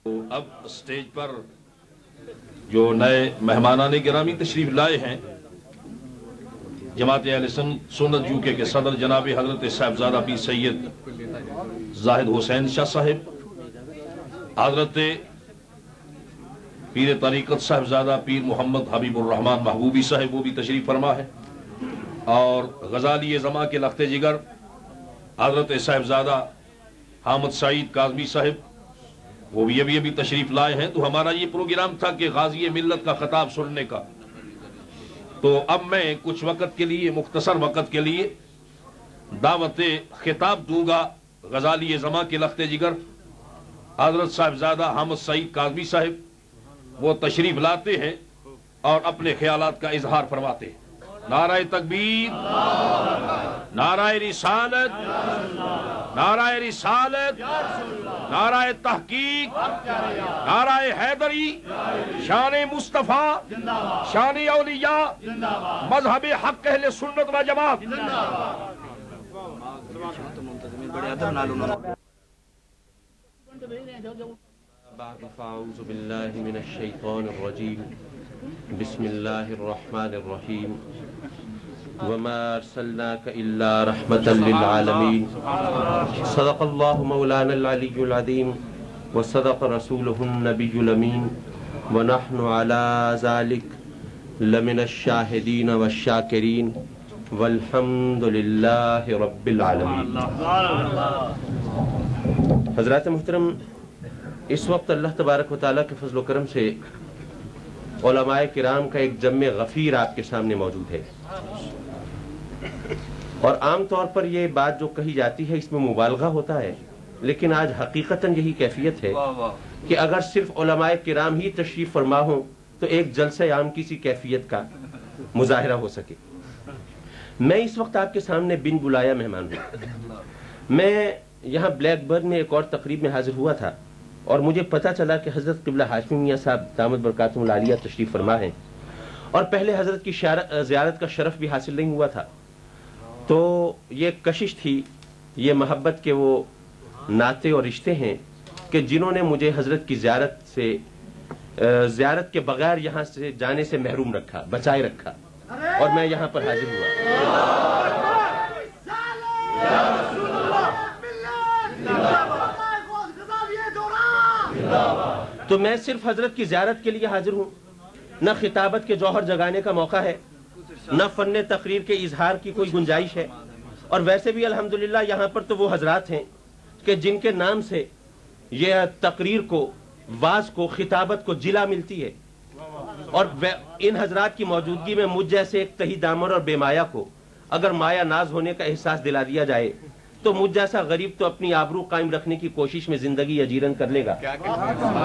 اب اسٹیج پر جو نئے مہمانان گرامی تشریف لائے ہیں، جماعت اہل سنت یوکے کے صدر جناب حضرت صاحبزادہ پیر سید زاہد حسین شاہ صاحب، حضرت پیر طریقت صاحبزادہ پیر محمد حبیب الرحمن محبوبی صاحب وہ بھی تشریف فرما ہے، اور غزالی زماں کے لخت جگر حضرت صاحبزادہ حامد سعید کاظمی صاحب وہ بھی ابھی تشریف لائے ہیں۔ تو ہمارا یہ پروگرام تھا کہ غازی ملت کا خطاب سننے کا، تو اب میں کچھ وقت کے لیے، مختصر وقت کے لیے دعوت خطاب دوں گا غزالی زماں کے لخت جگر حضرت صاحبزادہ حامد سعید کاظمی صاحب، وہ تشریف لاتے ہیں اور اپنے خیالات کا اظہار فرماتے ہیں۔ نعرہ تکبیر، نعرہ رسالت، نعرہ رسالت، نعرہ تحقیق، نعرہ حیدری، شان مصطفیٰ، شان اولیاء، مذہب حق اہل سنت و جماعت۔ فاعوذ باللہ من الشیطان الرجیم، بسم اللہ الرحمن الرحیم، وما ارسلناک الا رحمتا للعالمین، صدق اللہ مولانا العلی العظیم وصدق رسولہ النبی الامین، ونحن علی ذلک لمن الشاہدین والشاکرین، والحمد للہ رب العالمین۔ حضرات محترم، اس وقت اللہ تبارک و تعالیٰ کے فضل و کرم سے علماء کرام کا ایک جمع غفیر آپ کے سامنے موجود ہے، اور عام طور پر یہ بات جو کہی جاتی ہے اس میں مبالغہ ہوتا ہے، لیکن آج حقیقتاً یہی کیفیت ہے کہ اگر صرف علماء کرام ہی تشریف فرما ہوں تو ایک جلسہ عام کی سی کیفیت کا مظاہرہ ہو سکے۔ میں اس وقت آپ کے سامنے بن بلایا مہمان ہوں۔ میں یہاں بلیک برڈ میں ایک اور تقریب میں حاضر ہوا تھا، اور مجھے پتہ چلا کہ حضرت قبلہ ہاشمی میاں صاحب دامت برکاتہم العالیہ تشریف فرما ہیں، اور پہلے حضرت کی زیارت کا شرف بھی حاصل نہیں ہوا تھا۔ تو یہ کشش تھی، یہ محبت کے وہ ناطے اور رشتے ہیں کہ جنہوں نے مجھے حضرت کی زیارت کے بغیر یہاں سے جانے سے محروم رکھا، بچائے رکھا، اور میں یہاں پر حاضر ہوا۔ تو میں صرف حضرت کی زیارت کے لیے حاضر ہوں، نہ خطابت کے جوہر جگانے کا موقع ہے، نہ فن تقریر کے اظہار کی کوئی گنجائش ہے، اور ویسے بھی الحمدللہ یہاں پر تو وہ حضرات ہیں کہ جن کے نام سے یہ تقریر کو، واز کو، خطابت کو جلا ملتی ہے، اور ان حضرات کی موجودگی میں مجھ جیسے ایک تہی دامن اور بے مایا کو اگر مایا ناز ہونے کا احساس دلا دیا جائے تو مجھ جیسا غریب تو اپنی آبرو قائم رکھنے کی کوشش میں زندگی اجیرن کر لے گا۔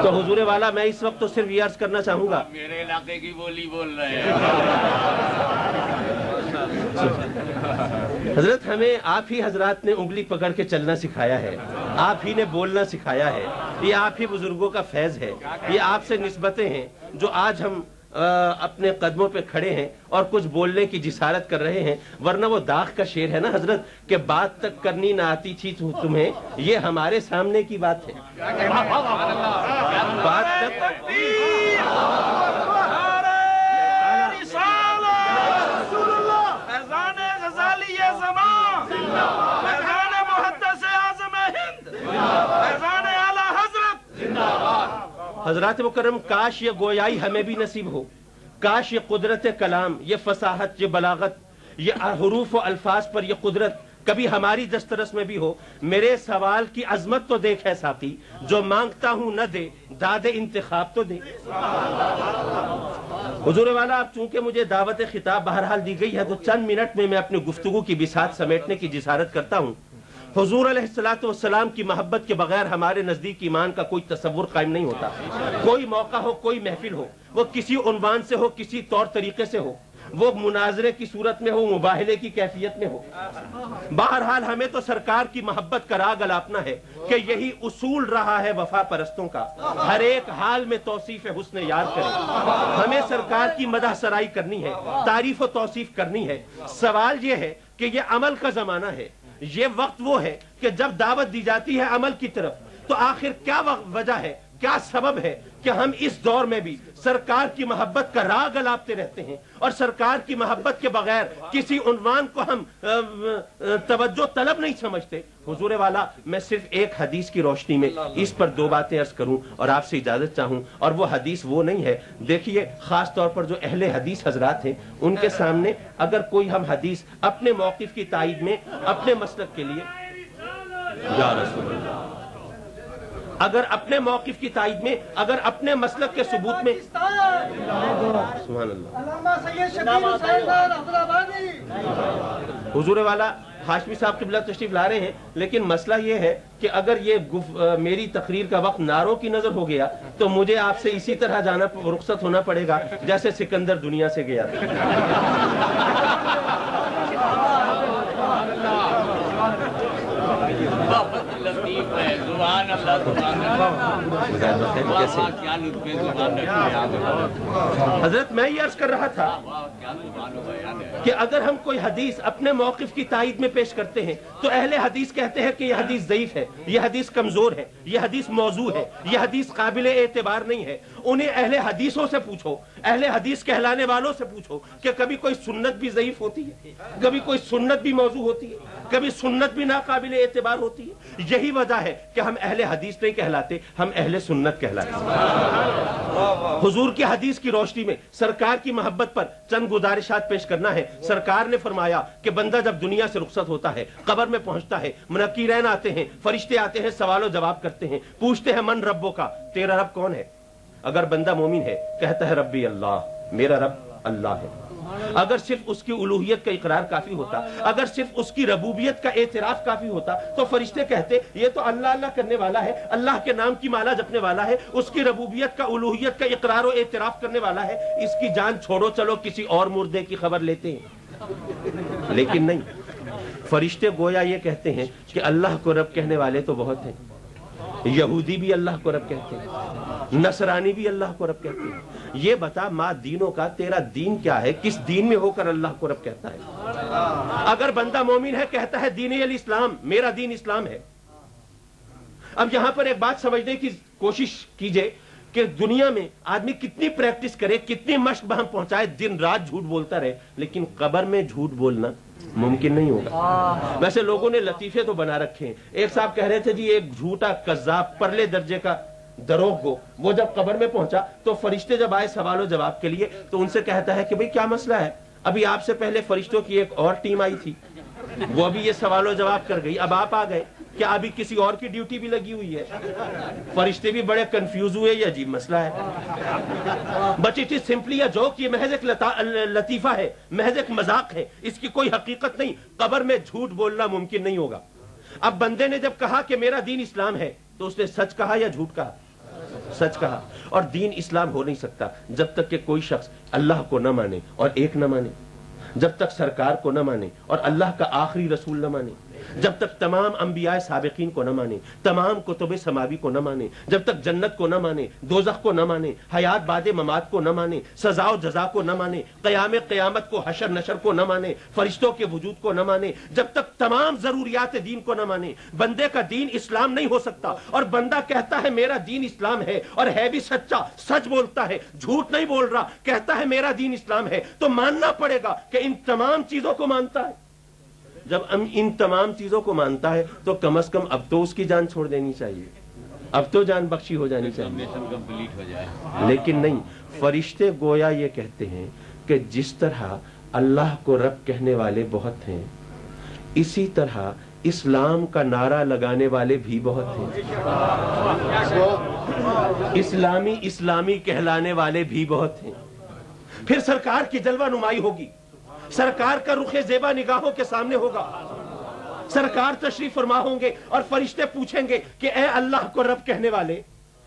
تو حضور والا، میں اس وقت تو صرف یہ عرض کرنا چاہوں گا، میرے علاقے کی بولی بول رہے ہیں حضرت ہمیں آپ ہی حضرات نے انگلی پکڑ کے چلنا سکھایا ہے، آپ ہی نے بولنا سکھایا ہے، یہ آپ ہی بزرگوں کا فیض ہے، یہ آپ سے نسبتیں ہیں جو آج ہم اپنے قدموں پہ کھڑے ہیں اور کچھ بولنے کی جسارت کر رہے ہیں، ورنہ وہ داغ کا شعر ہے نا حضرت کہ بات تک کرنی نہ آتی تھی تمہیں، یہ ہمارے سامنے کی بات ہے۔ بات تک حضرات مکرم، کاش یہ گویائی ہمیں بھی نصیب ہو، کاش یہ قدرت کلام، یہ فصاحت، یہ بلاغت، یہ حروف و الفاظ پر یہ قدرت کبھی ہماری دسترس میں بھی ہو۔ میرے سوال کی عظمت تو دیکھ ہے ساقی، جو مانگتا ہوں نہ دے، داد انتخاب تو دے۔ حضور والا، اب چونکہ مجھے دعوت خطاب بہرحال دی گئی ہے تو چند منٹ میں اپنی گفتگو کی بساط سمیٹنے کی جسارت کرتا ہوں۔ حضور علیہ السلام کی محبت کے بغیر ہمارے نزدیک ایمان کا کوئی تصور قائم نہیں ہوتا۔ کوئی موقع ہو، کوئی محفل ہو، وہ کسی عنوان سے ہو، کسی طور طریقے سے ہو، وہ مناظرے کی صورت میں ہو، مباہلے کی کیفیت میں ہو، بہرحال ہمیں تو سرکار کی محبت کا راگ الاپنا ہے کہ یہی اصول رہا ہے وفا پرستوں کا، ہر ایک حال میں توصیف حسن یار کریں۔ ہمیں سرکار کی مدح سرائی کرنی ہے، تعریف و توصیف کرنی ہے۔ سوال یہ ہے کہ یہ عمل کا زمانہ ہے، یہ وقت وہ ہے کہ جب دعوت دی جاتی ہے عمل کی طرف تو آخر کیا وجہ ہے کیا سبب ہے کہ ہم اس دور میں بھی سرکار کی محبت کا راگ الاپتے رہتے ہیں اور سرکار کی محبت کے بغیر کسی عنوان کو ہم توجہ طلب نہیں سمجھتے؟ حضور والا، میں صرف ایک حدیث کی روشنی میں اس پر دو باتیں عرض کروں اور آپ سے اجازت چاہوں، اور وہ حدیث وہ نہیں ہے، دیکھیے خاص طور پر جو اہل حدیث حضرات ہیں ان کے سامنے اگر کوئی ہم حدیث اپنے موقف کی تائید میں، اپنے مسلک کے لیے، یا رسول اللہ، اگر اپنے موقف کی تائید میں، اگر اپنے مسلک کے ثبوت میں، سبحان اللہ، حضور والا ہاشمی صاحب قبلہ تشریف لا رہے ہیں، لیکن مسئلہ یہ ہے کہ اگر یہ میری تقریر کا وقت نعروں کی نظر ہو گیا تو مجھے آپ سے اسی طرح جانا رخصت ہونا پڑے گا جیسے سکندر دنیا سے گیا حضرت میں یہ عرض کر رہا تھا کہ اگر ہم کوئی حدیث اپنے موقف کی تائید میں پیش کرتے ہیں تو اہل حدیث کہتے ہیں کہ یہ حدیث ضعیف ہے، یہ حدیث کمزور ہے، یہ حدیث موضوع ہے، یہ حدیث قابل اعتبار نہیں ہے۔ انہیں اہل حدیثوں سے پوچھو، اہل حدیث کہلانے والوں سے پوچھو کہ کبھی کوئی سنت بھی ضعیف ہوتی ہے، کبھی کوئی سنت بھی موضوع ہوتی ہے، کبھی سنت بھی ناقابل اعتبار ہوتی ہے۔ یہی وجہ ہے کہ ہم اہل حدیث نہیں کہلاتے، ہم اہل سنت کہلاتے ہیں۔ حضور کی حدیث کی روشنی میں سرکار کی محبت پر چند گزارشات پیش کرنا ہے۔ سرکار نے فرمایا کہ بندہ جب دنیا سے رخصت ہوتا ہے، قبر میں پہنچتا ہے، منکرین آتے ہیں، فرشتے آتے ہیں، سوال و جواب کرتے ہیں، پوچھتے ہیں من ربوں کا، تیرا رب کون ہے؟ اگر بندہ مومن ہے کہتا ہے ربی اللہ، میرا رب اللہ ہے۔ اگر صرف اس کی الوہیت کا اقرار کافی ہوتا، اگر صرف اس کی ربوبیت کا اعتراف کافی ہوتا تو فرشتے کہتے یہ تو اللہ اللہ کرنے والا ہے، اللہ کے نام کی مالا جپنے والا ہے، اس کی ربوبیت کا، الوہیت کا اقرار و اعتراف کرنے والا ہے، اس کی جان چھوڑو، چلو کسی اور مردے کی خبر لیتے ہیں۔ لیکن نہیں، فرشتے گویا یہ کہتے ہیں کہ اللہ کو رب کہنے والے تو بہت ہیں، یہودی بھی اللہ کو رب کہتے ہیں، نصرانی بھی اللہ کو رب کہتے ہیں، یہ بتا ماں دینوں کا تیرا دین کیا ہے، کس دین میں ہو کر اللہ کو رب کہتا ہے؟ اگر بندہ مومن ہے کہتا ہے دین الاسلام، میرا دین اسلام ہے۔ اب یہاں پر ایک بات سمجھنے کی کوشش کیجئے کہ دنیا میں آدمی کتنی پریکٹس کرے، کتنی مشق بہم پہنچائے، دن رات جھوٹ بولتا رہے، لیکن قبر میں جھوٹ بولنا ممکن نہیں ہوگا۔ ویسے لوگوں نے لطیفے تو بنا رکھے ہیں، ایک صاحب کہہ رہے تھے جی ایک جھوٹا قذاب پرلے درجے کا دروغ گو، وہ جب قبر میں پہنچا تو فرشتے جب آئے سوال و جواب کے لیے تو ان سے کہتا ہے کہ بھئی کیا مسئلہ ہے؟ ابھی آپ سے پہلے فرشتوں کی ایک اور ٹیم آئی تھی، وہ ابھی یہ سوال و جواب کر گئی، اب آپ آ گئے، کیا ابھی کسی اور کی ڈیوٹی بھی لگی ہوئی ہے؟ فرشتے بھی بڑے کنفیوز ہوئے، یہ عجیب مسئلہ ہے۔ But it is simply a joke, یہ محض ایک لطیفہ ہے، محض ایک مذاق ہے، اس کی کوئی حقیقت نہیں، قبر میں جھوٹ بولنا ممکن نہیں ہوگا۔ اب بندے نے جب کہا کہ میرا دین اسلام ہے تو اس نے سچ کہا یا جھوٹ کہا؟ سچ کہا۔ اور دین اسلام ہو نہیں سکتا جب تک کہ کوئی شخص اللہ کو نہ مانے اور ایک نہ مانے، جب تک سرکار کو نہ مانے اور اللہ کا آخری رسول نہ مانے، جب تک تمام انبیاء سابقین کو نہ مانے، تمام کتب سماوی کو نہ مانے، جب تک جنت کو نہ مانے، دوزخ کو نہ مانے، حیات بعد ممات کو نہ مانے، سزا و جزا کو نہ مانے، قیامت کو، حشر نشر کو نہ مانے، فرشتوں کے وجود کو نہ مانے، جب تک تمام ضروریات دین کو نہ مانے، بندے کا دین اسلام نہیں ہو سکتا۔ اور بندہ کہتا ہے میرا دین اسلام ہے اور ہے بھی سچا، سچ بولتا ہے، جھوٹ نہیں بول رہا، کہتا ہے میرا دین اسلام ہے، تو ماننا پڑے گا کہ ان تمام چیزوں کو مانتا ہے۔ جب ان تمام چیزوں کو مانتا ہے تو کم از کم اب تو اس کی جان چھوڑ دینی چاہیے، اب تو جان بخشی ہو جانی چاہیے، کمپلیٹ ہو جائے۔ لیکن نہیں، فرشتے گویا یہ کہتے ہیں کہ جس طرح اللہ کو رب کہنے والے بہت ہیں، اسی طرح اسلام کا نعرہ لگانے والے بھی بہت ہیں، اسلامی کہلانے والے بھی بہت ہیں۔ پھر سرکار کی جلوہ نمائی ہوگی، سرکار کا رخ زیبا نگاہوں کے سامنے ہوگا، سرکار تشریف فرما ہوں گے اور فرشتے پوچھیں گے کہ اے اللہ کو رب کہنے والے،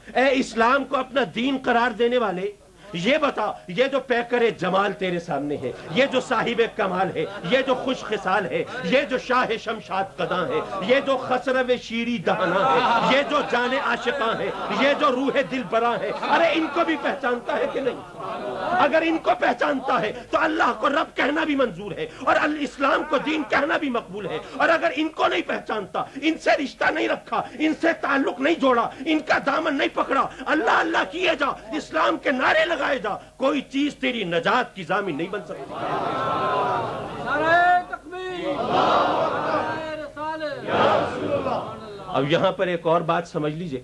اے اسلام کو اپنا دین قرار دینے والے، یہ بتا یہ جو پیکر جمال تیرے سامنے ہے، یہ جو صاحب کمال ہے، یہ جو خوش خصال ہے، یہ جو شاہ شمشاد قداں ہے، یہ جو خسرو شیری دہنا ہے، یہ جو جان عاشقاں ہے، یہ جو روح دل براں ہے، ارے ان کو بھی پہچانتا ہے کہ نہیں؟ اگر ان کو پہچانتا ہے تو اللہ کو رب کہنا بھی منظور ہے اور اسلام کو دین کہنا بھی مقبول ہے. اور اگر ان کو نہیں پہچانتا، ان سے رشتہ نہیں رکھا، ان سے تعلق نہیں جوڑا، ان کا دامن نہیں پکڑا، اللہ اللہ کیے جا، اسلام کے نعرے لگائے جا، کوئی چیز تیری نجات کی ضامن نہیں بن سکتی. اب یہاں پر ایک اور بات سمجھ لیجئے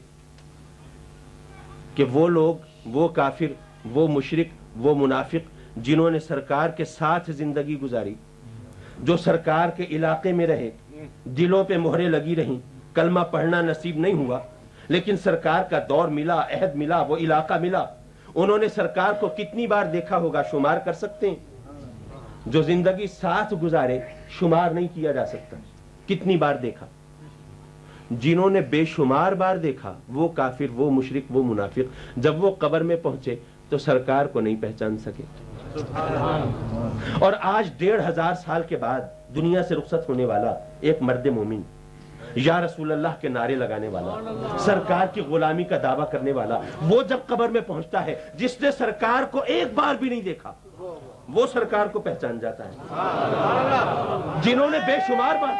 کہ وہ لوگ، وہ کافر، وہ مشرک، وہ منافق جنہوں نے سرکار کے ساتھ زندگی گزاری، جو سرکار کے علاقے میں رہے، دلوں پہ مہریں لگی رہیں، کلمہ پڑھنا نصیب نہیں ہوا لیکن سرکار کا دور ملا، عہد ملا، وہ علاقہ ملا، انہوں نے سرکار کو کتنی بار دیکھا ہوگا شمار کر سکتے ہیں؟ جو زندگی ساتھ گزارے شمار نہیں کیا جا سکتا کتنی بار دیکھا. جنہوں نے بے شمار بار دیکھا، وہ کافر، وہ مشرک، وہ منافق، جب وہ قبر میں پہنچے تو سرکار کو نہیں پہچان سکے. اور آج 1500 سال کے بعد دنیا سے رخصت ہونے والا ایک مرد مومن، یا رسول اللہ کے نعرے لگانے والا، سرکار کی غلامی کا دعویٰ کرنے والا، وہ جب قبر میں پہنچتا ہے، جس نے سرکار کو ایک بار بھی نہیں دیکھا وہ سرکار کو پہچان جاتا ہے. جنہوں نے بے شمار بار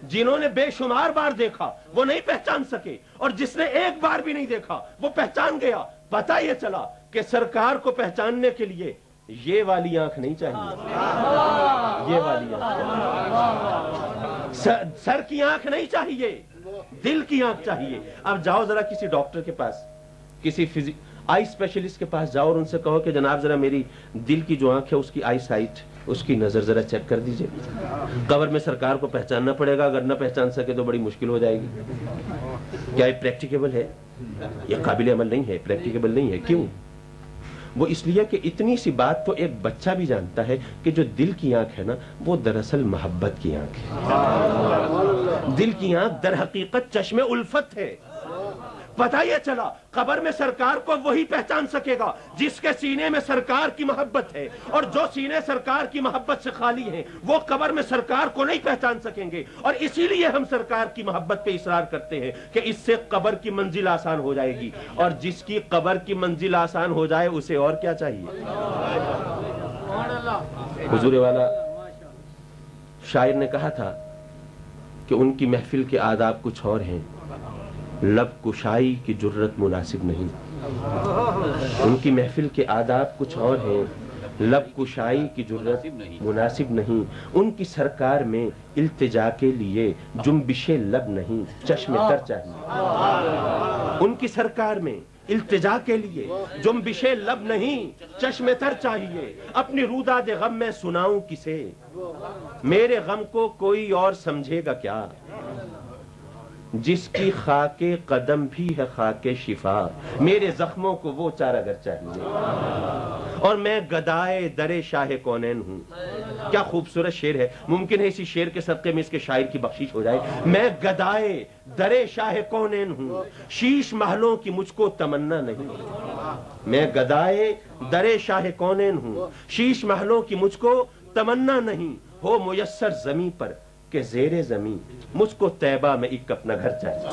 جنہوں نے بے شمار بار دیکھا وہ نہیں پہچان سکے، اور جس نے ایک بار بھی نہیں دیکھا وہ پہچان گیا. پتہ یہ چلا کہ سرکار کو پہچاننے کے لیے یہ والی آنکھ نہیں چاہیے، یہ والی آنکھ، سر کی آنکھ نہیں چاہیے، دل کی آنکھ چاہیے. اب جاؤ ذرا کسی ڈاکٹر کے پاس، کسی آئی اسپیشلسٹ کے پاس جاؤ اور ان سے کہو کہ جناب ذرا میری دل کی جو آنکھ ہے اس کی آئی سائٹ، اس کی نظر ذرا چیک کر دیجئے. قبر میں سرکار کو پہچاننا پڑے گا، اگر نہ پہچان سکے تو بڑی مشکل ہو جائے گی. کیا یہ پریکٹیکیبل ہے؟ یہ قابل عمل نہیں ہے، پریکٹیکیبل نہیں ہے. کیوں؟ وہ اس لیے کہ اتنی سی بات تو ایک بچہ بھی جانتا ہے کہ جو دل کی آنکھ ہے نا وہ دراصل محبت کی آنکھ ہے. دل کی آنکھ در حقیقت چشم الفت ہے. پتہ یہ چلا قبر میں سرکار کو وہی پہچان سکے گا جس کے سینے میں سرکار کی محبت ہے، اور جو سینے سرکار کی محبت سے خالی ہیں وہ قبر میں سرکار کو نہیں پہچان سکیں گے. اور اسی لیے ہم سرکار کی محبت پہ اصرار کرتے ہیں کہ اس سے قبر کی منزل آسان ہو جائے گی، اور جس کی قبر کی منزل آسان ہو جائے اسے اور کیا چاہیے. حضور والا شاعر نے کہا تھا کہ ان کی محفل کے آداب کچھ اور ہیں، لب کشائی کی جرت مناسب نہیں. ان کی محفل کے آداب کچھ اور ہیں، لب کشائی کی جرت مناسب نہیں. ان کی سرکار میں التجا کے لیے جنبش لب نہیں، چشم تر چاہیے. ان کی سرکار میں التجا کے لیے جنبش لب نہیں، چشم تر چاہیے. اپنی روداد غم میں سناؤں کسے، میرے غم کو کوئی اور سمجھے گا کیا. جس کی خاک قدم بھی ہے خاک شفا، میرے زخموں کو وہ چارہ گر چاہیے. اور میں گدائے در شاہ کونین ہوں. کیا خوبصورت شعر ہے. ممکن ہے اسی شعر کے صدقے میں اس کے شاعر کی بخشش ہو جائے. میں گدائے در شاہ کونین ہوں، شیش محلوں کی مجھ کو تمنا نہیں. میں گدائے در شاہ کونین ہوں، شیش محلوں کی مجھ کو تمنا نہیں. ہو میسر زمیں پر کہ زیر زمین، مجھ کو طیبہ میں ایک اپنا گھر چاہیے.